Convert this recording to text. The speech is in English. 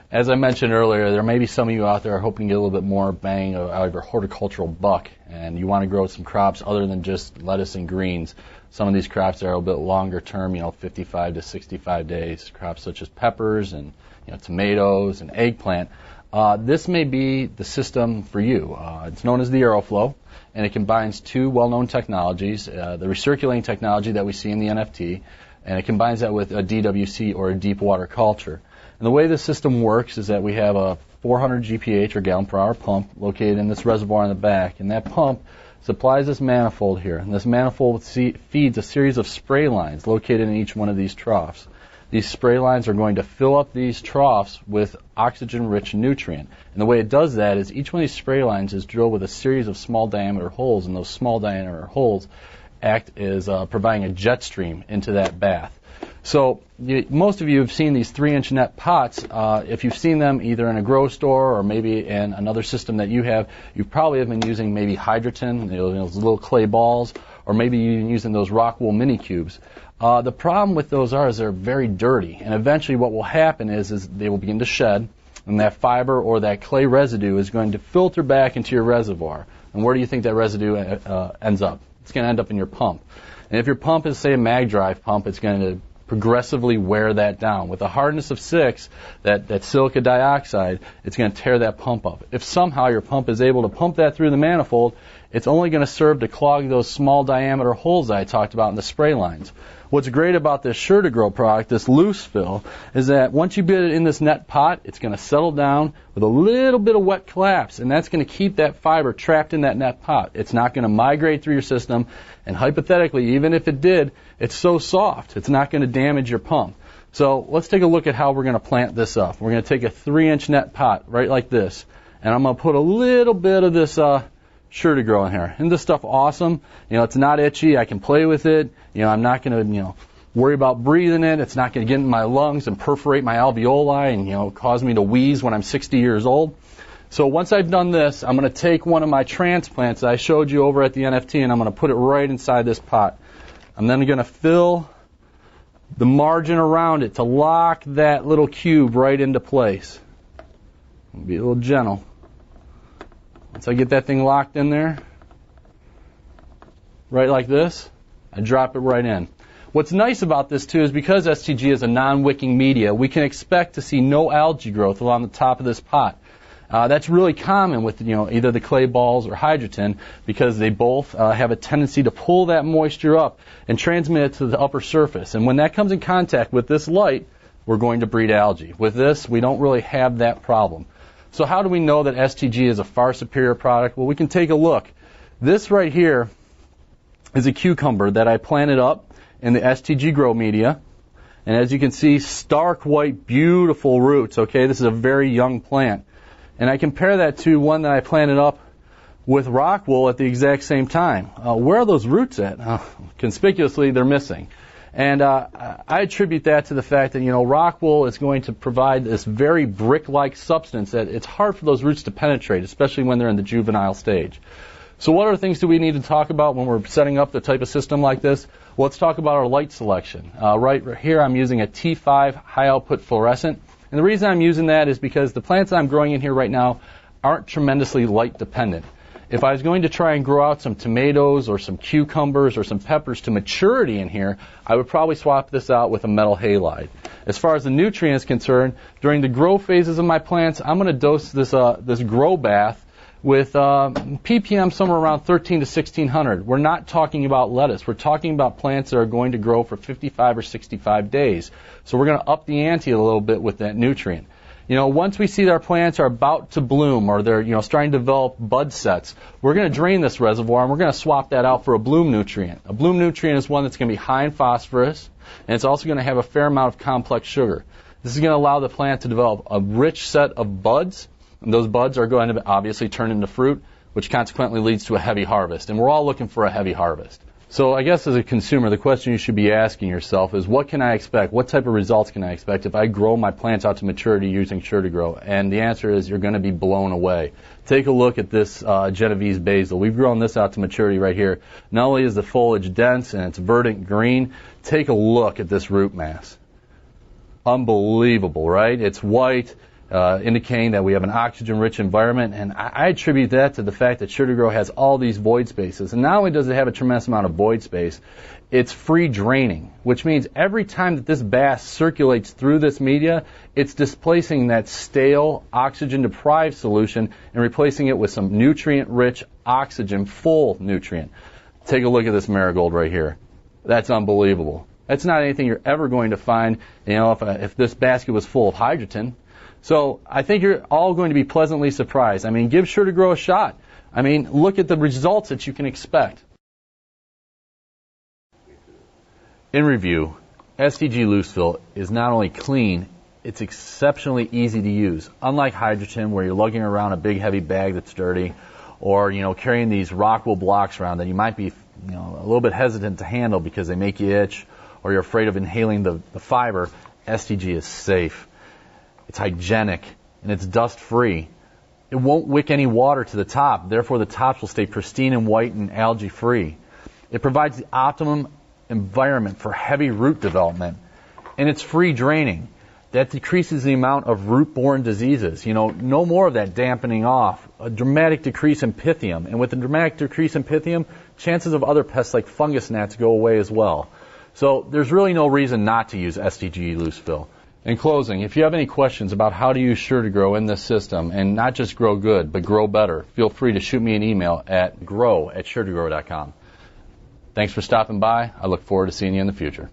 As I mentioned earlier, there may be some of you out there hoping to get a little bit more bang out of your horticultural buck, and you want to grow some crops other than just lettuce and greens. Some of these crops are a little bit longer term, 55 to 65 days. Crops such as peppers and tomatoes and eggplant. This may be the system for you. It's known as the AeroFlo, and it combines two well-known technologies, the recirculating technology that we see in the NFT, and it combines that with a DWC, or a deep water culture. And the way the system works is that we have a 400 GPH, or gallon per hour pump, located in this reservoir in the back, and that pump supplies this manifold here, and this manifold feeds a series of spray lines located in each one of these troughs. These spray lines are going to fill up these troughs with oxygen-rich nutrient. And the way it does that is each one of these spray lines is drilled with a series of small diameter holes, and those small diameter holes act as providing a jet stream into that bath. So most of you have seen these 3-inch net pots. If you've seen them either in a grow store or maybe in another system that you probably have been using maybe hydroton, those little clay balls, or maybe you've been using those rock wool mini cubes. The problem with those is they're very dirty, and eventually what will happen is they will begin to shed, and that fiber or that clay residue is going to filter back into your reservoir. And where do you think that residue ends up? It's going to end up in your pump. And if your pump is, say, a mag drive pump, it's going to progressively wear that down. With a hardness of 6, that silica dioxide, it's going to tear that pump up. If somehow your pump is able to pump that through the manifold, it's only going to serve to clog those small diameter holes that I talked about in the spray lines. What's great about this Sure2Grow product, this loose fill, is that once you put it in this net pot, it's going to settle down with a little bit of wet collapse, and that's going to keep that fiber trapped in that net pot. It's not going to migrate through your system, and hypothetically, even if it did, it's so soft, it's not going to damage your pump. So let's take a look at how we're going to plant this up. We're going to take a 3-inch net pot, right like this, and I'm going to put a little bit of this Sure2Grow in here. Isn't this stuff awesome? It's not itchy. I can play with it. I'm not going to, worry about breathing it. It's not going to get in my lungs and perforate my alveoli and, cause me to wheeze when I'm 60 years old. So once I've done this, I'm going to take one of my transplants that I showed you over at the NFT, and I'm going to put it right inside this pot. I'm then going to fill the margin around it to lock that little cube right into place. Be a little gentle. Once I get that thing locked in there, right like this, I drop it right in. What's nice about this, too, is because STG is a non-wicking media, we can expect to see no algae growth along the top of this pot. That's really common with either the clay balls or hydroton, because they both have a tendency to pull that moisture up and transmit it to the upper surface. And when that comes in contact with this light, we're going to breed algae. With this, we don't really have that problem. So how do we know that STG is a far superior product? Well, we can take a look. This right here is a cucumber that I planted up in the STG grow media. And as you can see, stark white, beautiful roots. Okay, this is a very young plant. And I compare that to one that I planted up with rock wool at the exact same time. Where are those roots at? Conspicuously, they're missing. And I attribute that to the fact that, rock wool is going to provide this very brick-like substance that it's hard for those roots to penetrate, especially when they're in the juvenile stage. So what other things do we need to talk about when we're setting up the type of system like this? Well, let's talk about our light selection. Right here I'm using a T5 high-output fluorescent. And the reason I'm using that is because the plants that I'm growing in here right now aren't tremendously light dependent. If I was going to try and grow out some tomatoes or some cucumbers or some peppers to maturity in here, I would probably swap this out with a metal halide. As far as the nutrient is concerned, during the grow phases of my plants, I'm going to dose this grow bath with ppm somewhere around 13 to 1600. We're not talking about lettuce. We're talking about plants that are going to grow for 55 or 65 days. So we're going to up the ante a little bit with that nutrient. Once we see that our plants are about to bloom or they're, starting to develop bud sets, we're going to drain this reservoir and we're going to swap that out for a bloom nutrient. A bloom nutrient is one that's going to be high in phosphorus, and it's also going to have a fair amount of complex sugar. This is going to allow the plant to develop a rich set of buds, and those buds are going to obviously turn into fruit, which consequently leads to a heavy harvest. And we're all looking for a heavy harvest. So I guess as a consumer, the question you should be asking yourself is, what can I expect? What type of results can I expect if I grow my plants out to maturity using Sure2Grow? And the answer is you're going to be blown away. Take a look at this Genovese basil. We've grown this out to maturity right here. Not only is the foliage dense and it's verdant green, take a look at this root mass. Unbelievable, right? It's white. indicating that we have an oxygen-rich environment, and I attribute that to the fact that Sure2Grow has all these void spaces. And not only does it have a tremendous amount of void space, it's free draining, which means every time that this bass circulates through this media, it's displacing that stale, oxygen-deprived solution and replacing it with some nutrient-rich, oxygen-full nutrient. Take a look at this marigold right here. That's unbelievable. That's not anything you're ever going to find, if this basket was full of hydrogen. So I think you're all going to be pleasantly surprised. I mean, give Sure2Grow a shot. I mean, look at the results that you can expect. In review, STG loose fill is not only clean, it's exceptionally easy to use. Unlike hydrogen, where you're lugging around a big heavy bag that's dirty, or carrying these rockwool blocks around that you might be a little bit hesitant to handle because they make you itch, or you're afraid of inhaling the fiber, STG is safe. It's hygienic, and it's dust-free. It won't wick any water to the top, therefore the tops will stay pristine and white and algae-free. It provides the optimum environment for heavy root development, and it's free draining. That decreases the amount of root-borne diseases. No more of that dampening off. A dramatic decrease in pythium, and with a dramatic decrease in pythium, chances of other pests like fungus gnats go away as well. So there's really no reason not to use STG loose fill. In closing, if you have any questions about how to use Sure2Grow in this system, and not just grow good, but grow better, feel free to shoot me an email at grow@sure2grow.com. Thanks for stopping by. I look forward to seeing you in the future.